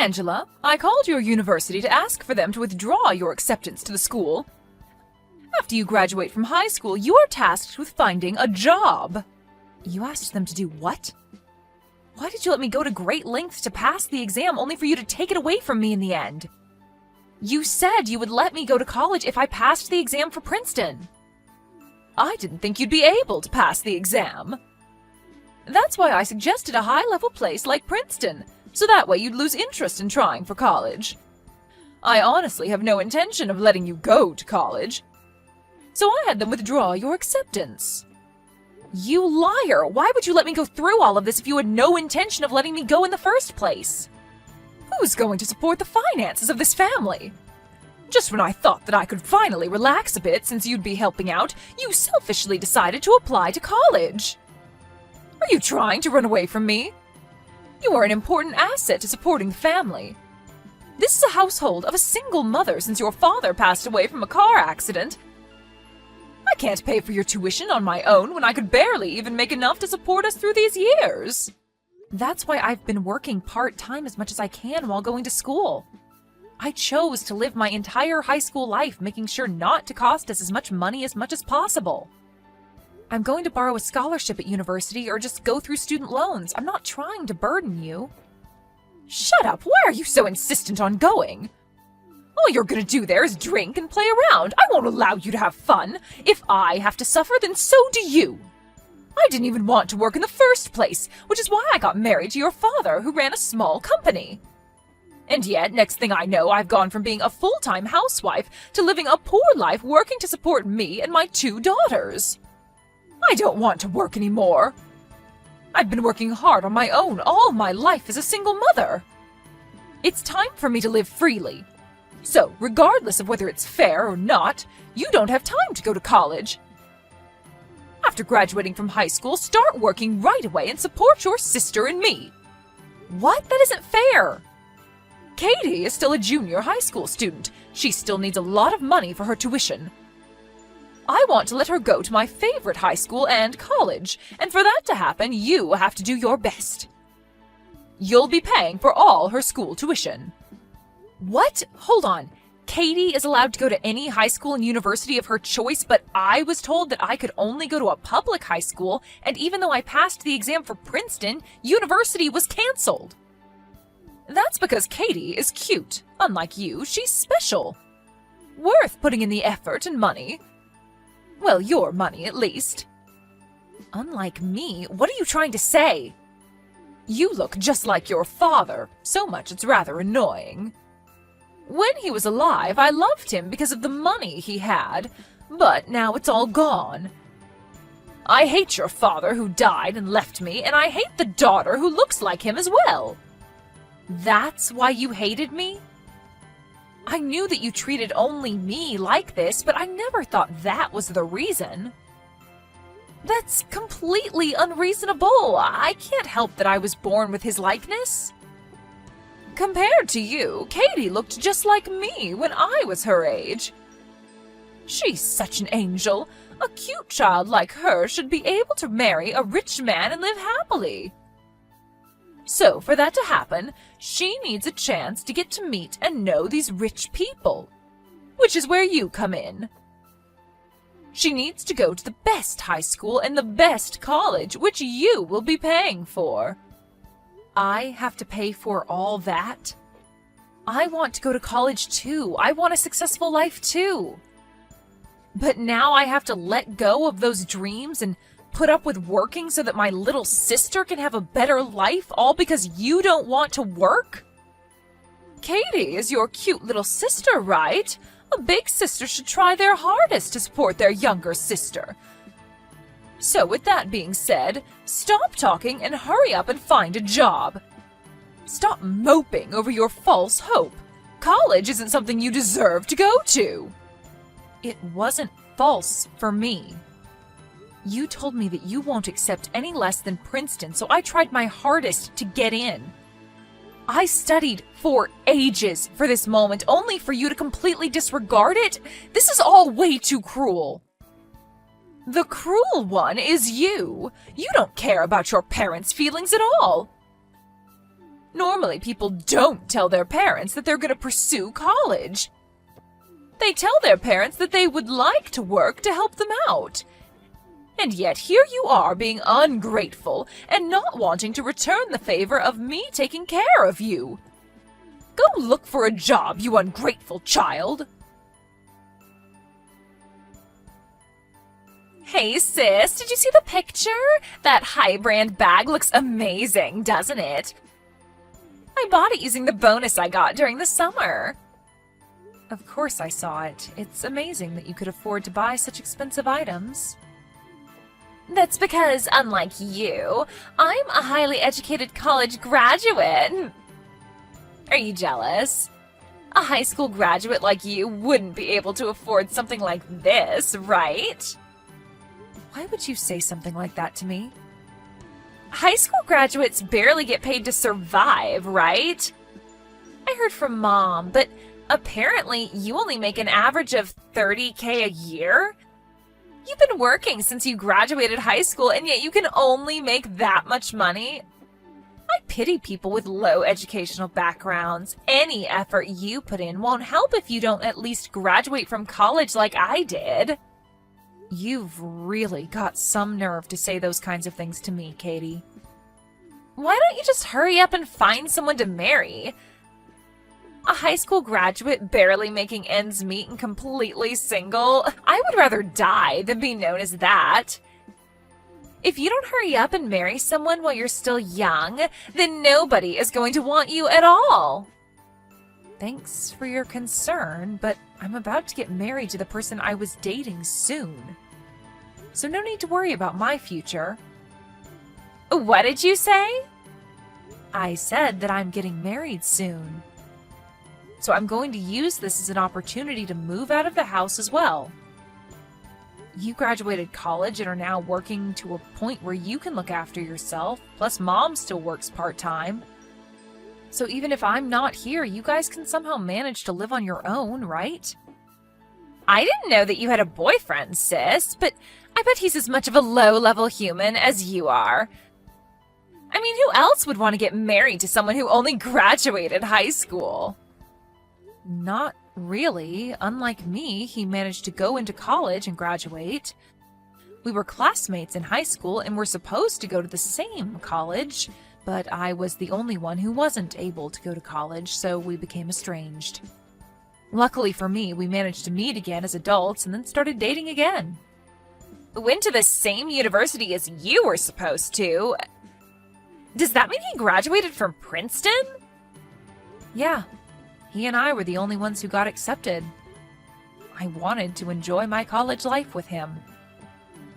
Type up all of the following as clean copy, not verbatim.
Angela, I called your university to ask for them to withdraw your acceptance to the school. After you graduate from high school, you are tasked with finding a job. You asked them to do what? Why did you let me go to great lengths to pass the exam only for you to take it away from me in the end? You said you would let me go to college if I passed the exam for Princeton. I didn't think you'd be able to pass the exam. That's why I suggested a high-level place like Princeton, so that way you'd lose interest in trying for college. I honestly have no intention of letting you go to college. So I had them withdraw your acceptance. You liar! Why would you let me go through all of this if you had no intention of letting me go in the first place? Who's going to support the finances of this family? Just when I thought that I could finally relax a bit since you'd be helping out, you selfishly decided to apply to college. Are you trying to run away from me? You are an important asset to supporting the family. This is a household of a single mother since your father passed away from a car accident. I can't pay for your tuition on my own when I could barely even make enough to support us through these years. That's why I've been working part-time as much as I can while going to school. I chose to live my entire high school life making sure not to cost us as much money as possible. I'm going to borrow a scholarship at university or just go through student loans. I'm not trying to burden you. Shut up! Why are you so insistent on going? All you're gonna do there is drink and play around. I won't allow you to have fun. If I have to suffer, then so do you. I didn't even want to work in the first place, which is why I got married to your father, who ran a small company. And yet, next thing I know, I've gone from being a full-time housewife to living a poor life working to support me and my 2 daughters. I don't want to work anymore. I've been working hard on my own all my life as a single mother. It's time for me to live freely. So, regardless of whether it's fair or not, you don't have time to go to college. After graduating from high school, start working right away and support your sister and me. What? That isn't fair. Katie is still a junior high school student. She still needs a lot of money for her tuition. I want to let her go to my favorite high school and college, and for that to happen, you have to do your best. You'll be paying for all her school tuition. What? Hold on. Katie is allowed to go to any high school and university of her choice, but I was told that I could only go to a public high school, and even though I passed the exam for Princeton, university was canceled. That's because Katie is cute. Unlike you, she's special. Worth putting in the effort and money. Well, your money, at least. Unlike me? What are you trying to say? You look just like your father, so much it's rather annoying. When he was alive, I loved him because of the money he had, but now it's all gone. I hate your father who died and left me, and I hate the daughter who looks like him as well. That's why you hated me? I knew that you treated only me like this, but I never thought that was the reason. That's completely unreasonable. I can't help that I was born with his likeness. Compared to you, Katie looked just like me when I was her age. She's such an angel. A cute child like her should be able to marry a rich man and live happily. So, for that to happen, she needs a chance to get to meet and know these rich people, which is where you come in. She needs to go to the best high school and the best college, which you will be paying for. I have to pay for all that? I want to go to college too. I want a successful life too. But now I have to let go of those dreams and put up with working so that my little sister can have a better life, all because you don't want to work? Katie is your cute little sister, right? A big sister should try their hardest to support their younger sister. So with that being said, stop talking and hurry up and find a job. Stop moping over your false hope. College isn't something you deserve to go to. It wasn't false for me. You told me that you won't accept any less than Princeton, so I tried my hardest to get in. I studied for ages for this moment, only for you to completely disregard it? This is all way too cruel. The cruel one is you. You don't care about your parents' feelings at all. Normally, people don't tell their parents that they're going to pursue college. They tell their parents that they would like to work to help them out. And yet here you are being ungrateful and not wanting to return the favor of me taking care of you. Go look for a job, you ungrateful child. Hey sis, did you see the picture? That high-brand bag looks amazing, doesn't it? I bought it using the bonus I got during the summer. Of course I saw it. It's amazing that you could afford to buy such expensive items. That's because, unlike you, I'm a highly educated college graduate. Are you jealous? A high school graduate like you wouldn't be able to afford something like this, right? Why would you say something like that to me? High school graduates barely get paid to survive, right? I heard from Mom, but apparently you only make an average of $30K a year? You've been working since you graduated high school, and yet you can only make that much money? I pity people with low educational backgrounds. Any effort you put in won't help if you don't at least graduate from college like I did. You've really got some nerve to say those kinds of things to me, Katie. Why don't you just hurry up and find someone to marry? A high school graduate barely making ends meet and completely single? I would rather die than be known as that. If you don't hurry up and marry someone while you're still young, then nobody is going to want you at all. Thanks for your concern, but I'm about to get married to the person I was dating soon. So no need to worry about my future. What did you say? I said that I'm getting married soon. So I'm going to use this as an opportunity to move out of the house as well. You graduated college and are now working to a point where you can look after yourself, plus Mom still works part-time. So even if I'm not here, you guys can somehow manage to live on your own, right? I didn't know that you had a boyfriend, sis, but I bet he's as much of a low-level human as you are. I mean, who else would want to get married to someone who only graduated high school? Not really. Unlike me, he managed to go into college and graduate. We were classmates in high school and were supposed to go to the same college, but I was the only one who wasn't able to go to college, so we became estranged. Luckily for me, we managed to meet again as adults and then started dating again. Went to the same university as you were supposed to. Does that mean he graduated from Princeton? Yeah. He and I were the only ones who got accepted. I wanted to enjoy my college life with him.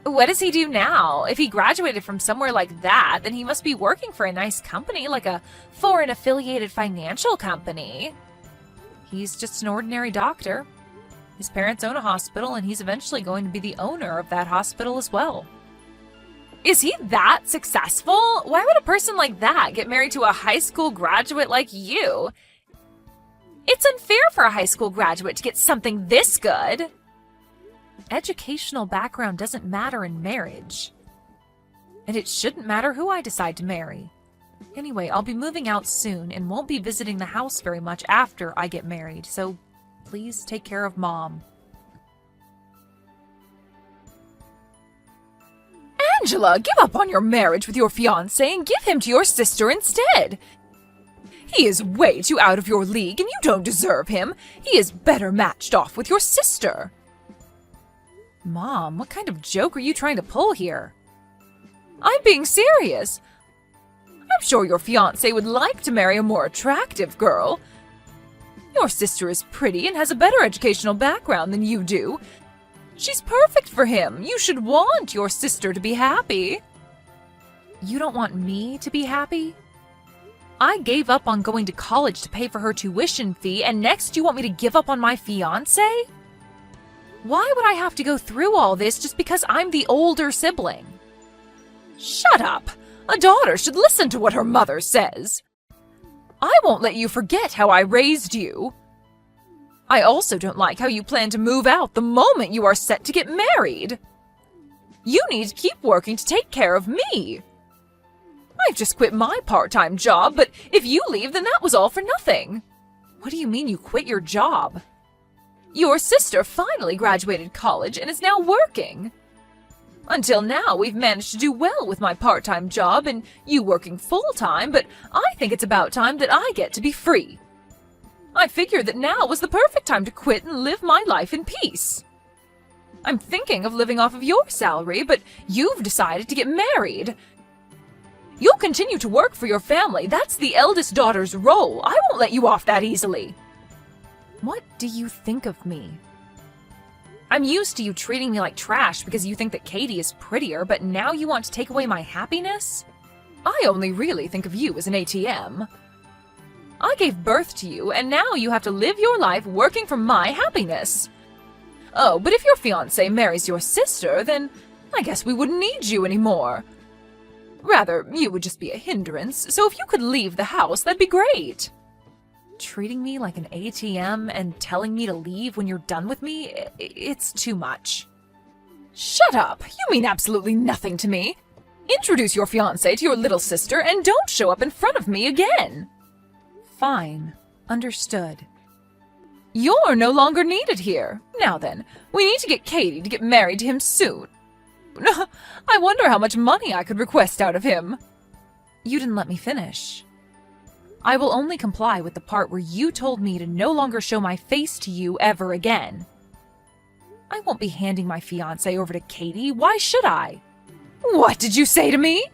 What does he do now? If he graduated from somewhere like that, then he must be working for a nice company, like a foreign-affiliated financial company. He's just an ordinary doctor. His parents own a hospital, and he's eventually going to be the owner of that hospital as well. Is he that successful? Why would a person like that get married to a high school graduate like you? It's unfair for a high school graduate to get something this good. Educational background doesn't matter in marriage. And it shouldn't matter who I decide to marry. Anyway, I'll be moving out soon and won't be visiting the house very much after I get married, so please take care of Mom. Angela, give up on your marriage with your fiancé and give him to your sister instead. He is way too out of your league and you don't deserve him. He is better matched off with your sister. Mom, what kind of joke are you trying to pull here? I'm being serious. I'm sure your fiancé would like to marry a more attractive girl. Your sister is pretty and has a better educational background than you do. She's perfect for him. You should want your sister to be happy. You don't want me to be happy? I gave up on going to college to pay for her tuition fee, and next you want me to give up on my fiancé? Why would I have to go through all this just because I'm the older sibling? Shut up! A daughter should listen to what her mother says. I won't let you forget how I raised you. I also don't like how you plan to move out the moment you are set to get married. You need to keep working to take care of me. I've just quit my part-time job, but if you leave, then that was all for nothing. What do you mean you quit your job? Your sister finally graduated college and is now working. Until now, we've managed to do well with my part-time job and you working full-time, but I think it's about time that I get to be free. I figured that now was the perfect time to quit and live my life in peace. I'm thinking of living off of your salary, but you've decided to get married. You'll continue to work for your family. That's the eldest daughter's role. I won't let you off that easily. What do you think of me? I'm used to you treating me like trash because you think that Katie is prettier, but now you want to take away my happiness? I only really think of you as an ATM. I gave birth to you, and now you have to live your life working for my happiness. Oh, but if your fiancé marries your sister, then I guess we wouldn't need you anymore. Rather, you would just be a hindrance, so if you could leave the house, that'd be great. Treating me like an ATM and telling me to leave when you're done with me, it's too much. Shut up! You mean absolutely nothing to me. Introduce your fiancé to your little sister and don't show up in front of me again. Fine. Understood. You're no longer needed here. Now then, we need to get Katie to get married to him soon. I wonder how much money I could request out of him. You didn't let me finish. I will only comply with the part where you told me to no longer show my face to you ever again. I won't be handing my fiancé over to Katie. Why should I? What did you say to me?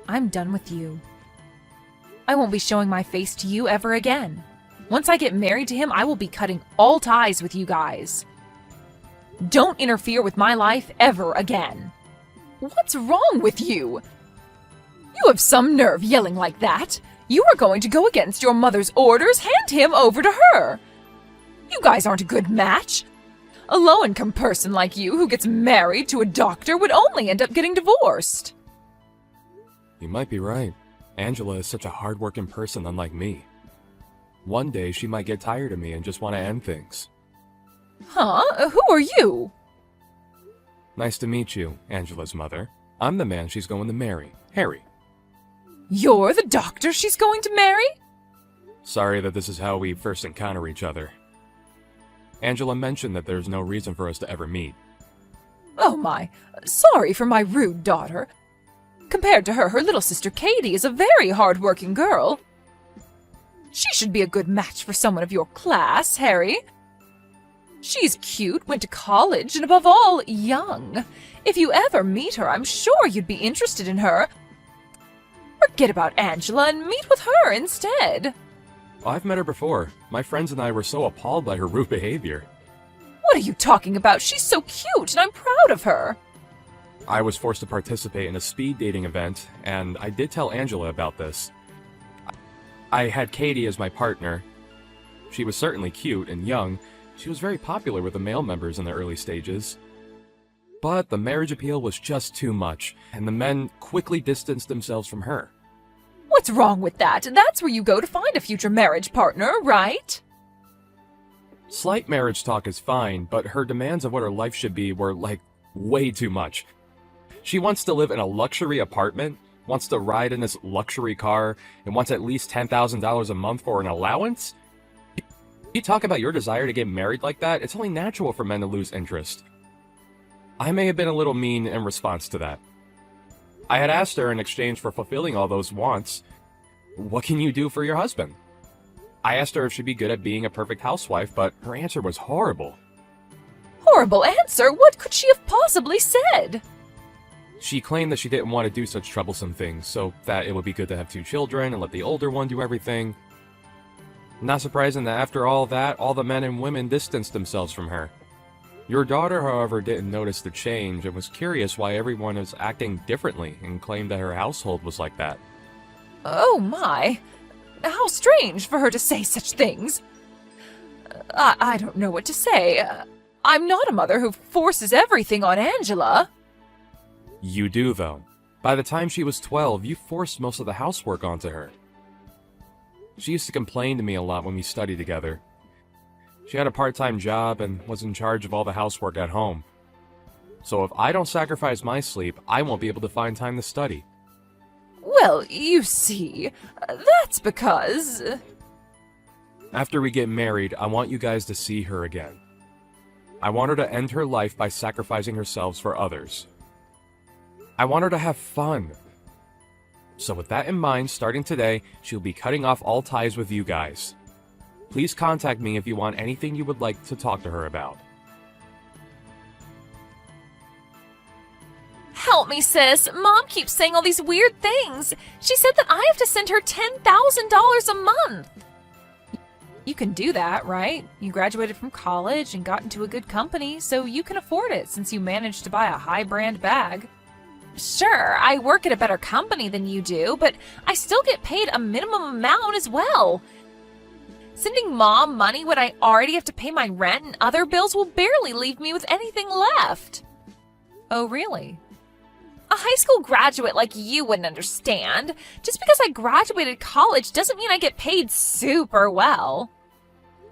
I'm done with you. I won't be showing my face to you ever again. Once I get married to him, I will be cutting all ties with you guys. Don't interfere with my life ever again. What's wrong with you? You have some nerve yelling like that. You are going to go against your mother's orders. Hand him over to her. You guys aren't a good match. A low-income person like you who gets married to a doctor would only end up getting divorced. You might be right. Angela is such a hard-working person unlike me. One day she might get tired of me and just want to end things. Huh? Who are you? Nice to meet you, Angela's mother. I'm the man she's going to marry, Harry. You're the doctor she's going to marry? Sorry that this is how we first encounter each other. Angela mentioned that there's no reason for us to ever meet. Oh my, sorry for my rude daughter. Compared to her, her little sister Katie is a very hard-working girl. She should be a good match for someone of your class, Harry. She's cute, went to college, and above all, young. If you ever meet her, I'm sure you'd be interested in her. Forget about Angela and meet with her instead. I've met her before. My friends and I were so appalled by her rude behavior. What are you talking about? She's so cute, and I'm proud of her. I was forced to participate in a speed dating event, and I did tell Angela about this. I had Katie as my partner. She was certainly cute and young. She was very popular with the male members in the early stages. But the marriage appeal was just too much, and the men quickly distanced themselves from her. What's wrong with that? That's where you go to find a future marriage partner, right? Slight marriage talk is fine, but her demands of what her life should be were, way too much. She wants to live in a luxury apartment, wants to ride in this luxury car, and wants at least $10,000 a month for an allowance? You talk about your desire to get married like that, it's only natural for men to lose interest. I may have been a little mean in response to that. I had asked her in exchange for fulfilling all those wants, what can you do for your husband? I asked her if she'd be good at being a perfect housewife, but her answer was horrible. Horrible answer? What could she have possibly said? She claimed that she didn't want to do such troublesome things, so that it would be good to have 2 children and let the older one do everything. Not surprising that after all that, all the men and women distanced themselves from her. Your daughter, however, didn't notice the change and was curious why everyone was acting differently and claimed that her household was like that. Oh my, how strange for her to say such things. I don't know what to say. I'm not a mother who forces everything on Angela. You do, though. By the time she was 12, you forced most of the housework onto her. She used to complain to me a lot when we studied together. She had a part-time job and was in charge of all the housework at home. So if I don't sacrifice my sleep, I won't be able to find time to study. Well, you see, that's because... After we get married, I want you guys to see her again. I want her to end her life by sacrificing herself for others. I want her to have fun. So with that in mind, starting today, she'll be cutting off all ties with you guys. Please contact me if you want anything you would like to talk to her about. Help me, sis. Mom keeps saying all these weird things. She said that I have to send her $10,000 a month. You can do that, right? You graduated from college and got into a good company, so you can afford it since you managed to buy a high-brand bag. Sure, I work at a better company than you do, but I still get paid a minimum amount as well. Sending Mom money when I already have to pay my rent and other bills will barely leave me with anything left. Oh, really? A high school graduate like you wouldn't understand. Just because I graduated college doesn't mean I get paid super well.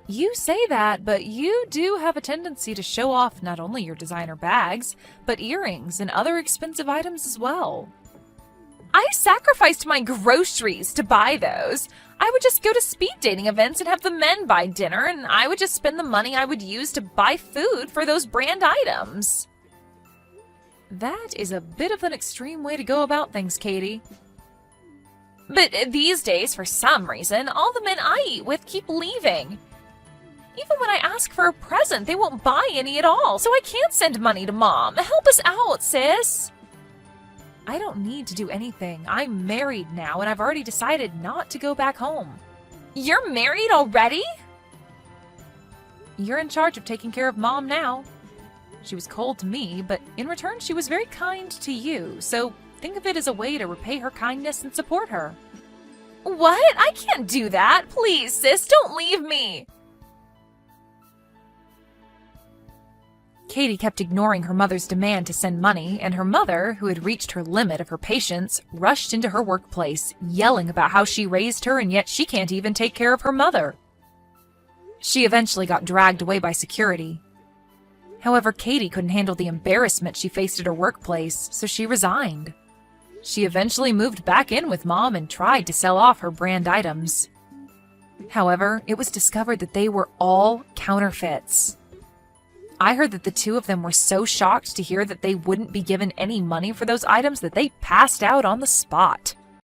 You say that, but you do have a tendency to show off not only your designer bags, but earrings and other expensive items as well. I sacrificed my groceries to buy those. I would just go to speed dating events and have the men buy dinner, and I would just spend the money I would use to buy food for those brand items. That is a bit of an extreme way to go about things, Katie. But these days, for some reason, all the men I eat with keep leaving. Even when I ask for a present, they won't buy any at all, so I can't send money to Mom. Help us out, sis. I don't need to do anything. I'm married now, and I've already decided not to go back home. You're married already? You're in charge of taking care of Mom now. She was cold to me, but in return, she was very kind to you, so think of it as a way to repay her kindness and support her. What? I can't do that. Please, sis, don't leave me. Katie kept ignoring her mother's demand to send money, and her mother, who had reached her limit of her patience, rushed into her workplace, yelling about how she raised her and yet she can't even take care of her mother. She eventually got dragged away by security. However, Katie couldn't handle the embarrassment she faced at her workplace, so she resigned. She eventually moved back in with Mom and tried to sell off her brand items. However, it was discovered that they were all counterfeits. I heard that the two of them were so shocked to hear that they wouldn't be given any money for those items that they passed out on the spot.